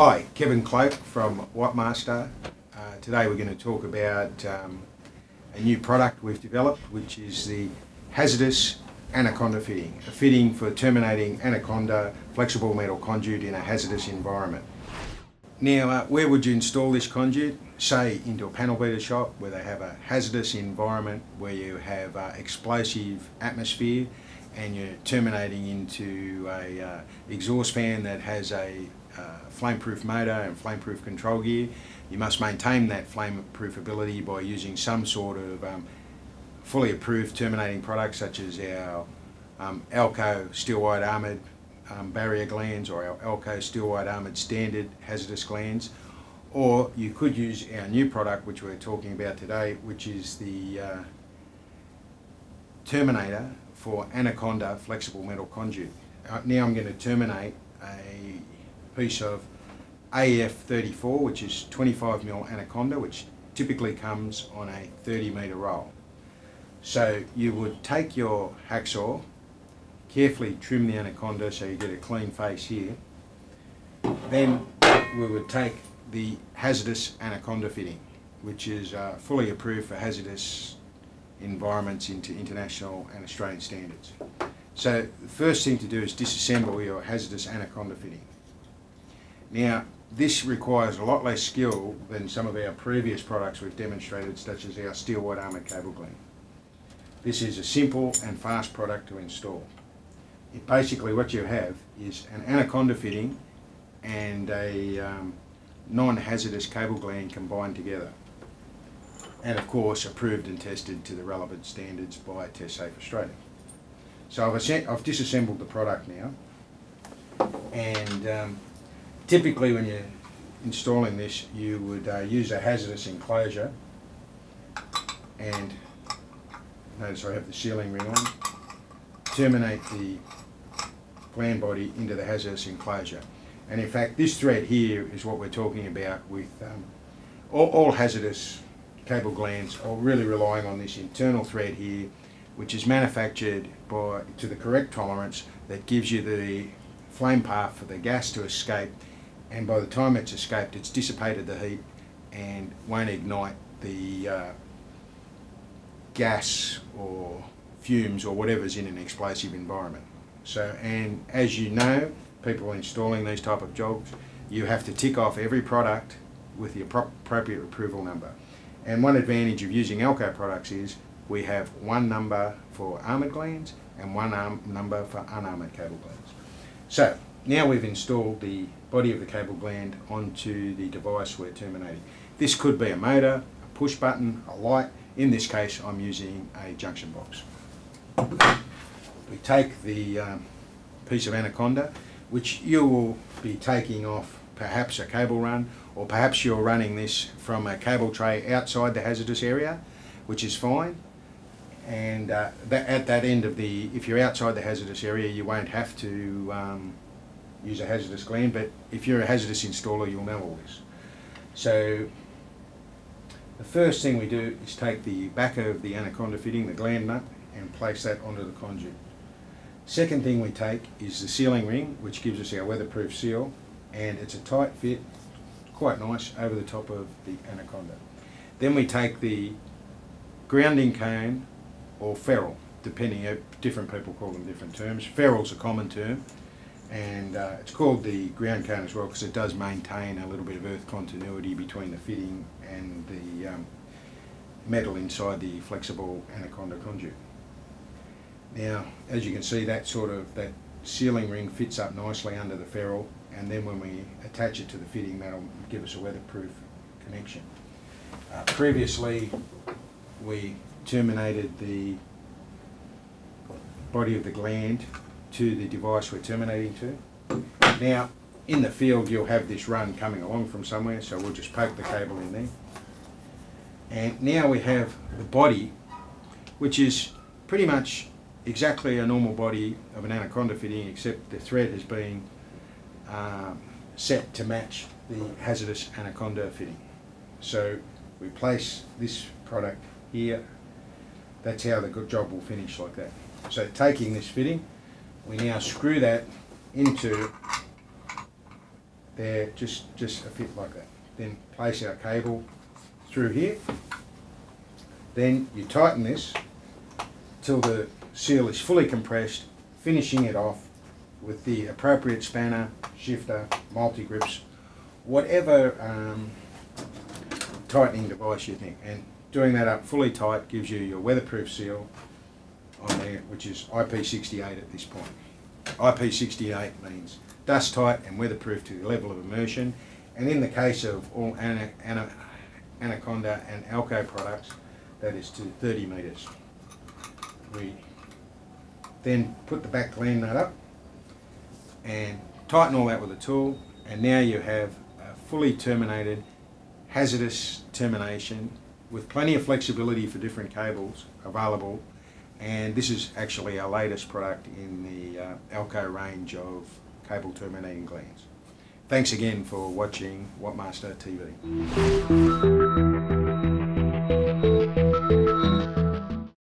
Hi, Kevin Cloak from Wattmaster. Today we're going to talk about a new product we've developed, which is the Hazardess Anaconda fitting, a fitting for terminating anaconda flexible metal conduit in a hazardous environment. Now, where would you install this conduit? Say into a panel beater shop where they have a hazardous environment, where you have explosive atmosphere and you're terminating into a exhaust fan that has a flame-proof motor and flame-proof control gear. You must maintain that flame-proof ability by using some sort of fully approved terminating products, such as our Alco steel-wide armoured barrier glands, or our Alco steel-wide armoured standard hazardous glands. Or you could use our new product, which we're talking about today, which is the Terminator for Anaconda flexible metal conduit. Now I'm going to terminate a piece of AF34, which is 25mm Anaconda, which typically comes on a 30-metre roll. So you would take your hacksaw, carefully trim the Anaconda so you get a clean face here. Then we would take the Hazardess Anaconda fitting, which is fully approved for hazardous environments into international and Australian standards. So the first thing to do is disassemble your Hazardess Anaconda fitting. Now, this requires a lot less skill than some of our previous products we've demonstrated, such as our steel-wide armoured cable gland. This is a simple and fast product to install. Basically what you have is an Anaconda fitting and a non-hazardous cable gland combined together, and of course approved and tested to the relevant standards by Test Safe Australia. So I've disassembled the product now, and typically when you're installing this, you would use a hazardous enclosure, and notice I have the sealing ring on. Terminate the gland body into the hazardous enclosure. And in fact, this thread here is what we're talking about with all hazardous cable glands are really relying on this internal thread here, which is manufactured to the correct tolerance that gives you the flame path for the gas to escape, and by the time it's escaped, it's dissipated the heat and won't ignite the gas or fumes or whatever's in an explosive environment. So, and as you know, people installing these type of jobs, you have to tick off every product with the appropriate approval number. And one advantage of using Alco products is we have one number for armoured glands and one number for unarmoured cable glands. So now we've installed the body of the cable gland onto the device we're terminating. This could be a motor, a push button, a light. In this case, I'm using a junction box. We take the piece of Anaconda, which you will be taking off perhaps a cable run, or perhaps you're running this from a cable tray outside the hazardous area, which is fine. And at that end of if you're outside the hazardous area, you won't have to use a hazardous gland, but if you're a hazardous installer, you'll know all this. So the first thing we do is take the back of the Anaconda fitting, the gland nut, and place that onto the conduit. Second thing we take is the sealing ring, which gives us our weatherproof seal, and it's a tight fit, quite nice, over the top of the Anaconda. Then we take the grounding cone, or ferrule, depending, different people call them different terms. Ferrule's a common term, and it's called the ground cone as well because it does maintain a little bit of earth continuity between the fitting and the metal inside the flexible Anaconda conduit. Now, as you can see, that sealing ring fits up nicely under the ferrule, and then when we attach it to the fitting, that'll give us a weatherproof connection. Previously, we terminated the body of the gland to the device we're terminating to. Now, in the field, you'll have this run coming along from somewhere, so we'll just poke the cable in there. And now we have the body, which is pretty much exactly a normal body of an Anaconda fitting, except the thread has been set to match the Hazardess Anaconda fitting. So we place this product here. That's how the good job will finish, like that. So taking this fitting, we now screw that into there, just a fit like that. Then place our cable through here. Then you tighten this till the seal is fully compressed, finishing it off with the appropriate spanner, shifter, multi-grips, whatever tightening device you think. And doing that up fully tight gives you your weatherproof seal on there, which is IP68 at this point. IP68 means dust tight and weatherproof to the level of immersion, and in the case of all Anaconda and Alco products, that is to 30 metres. We then put the back gland nut up and tighten all that with a tool, and now you have a fully terminated hazardous termination with plenty of flexibility for different cables available. And this is actually our latest product in the Alco range of cable terminating glands. Thanks again for watching Wattmaster TV.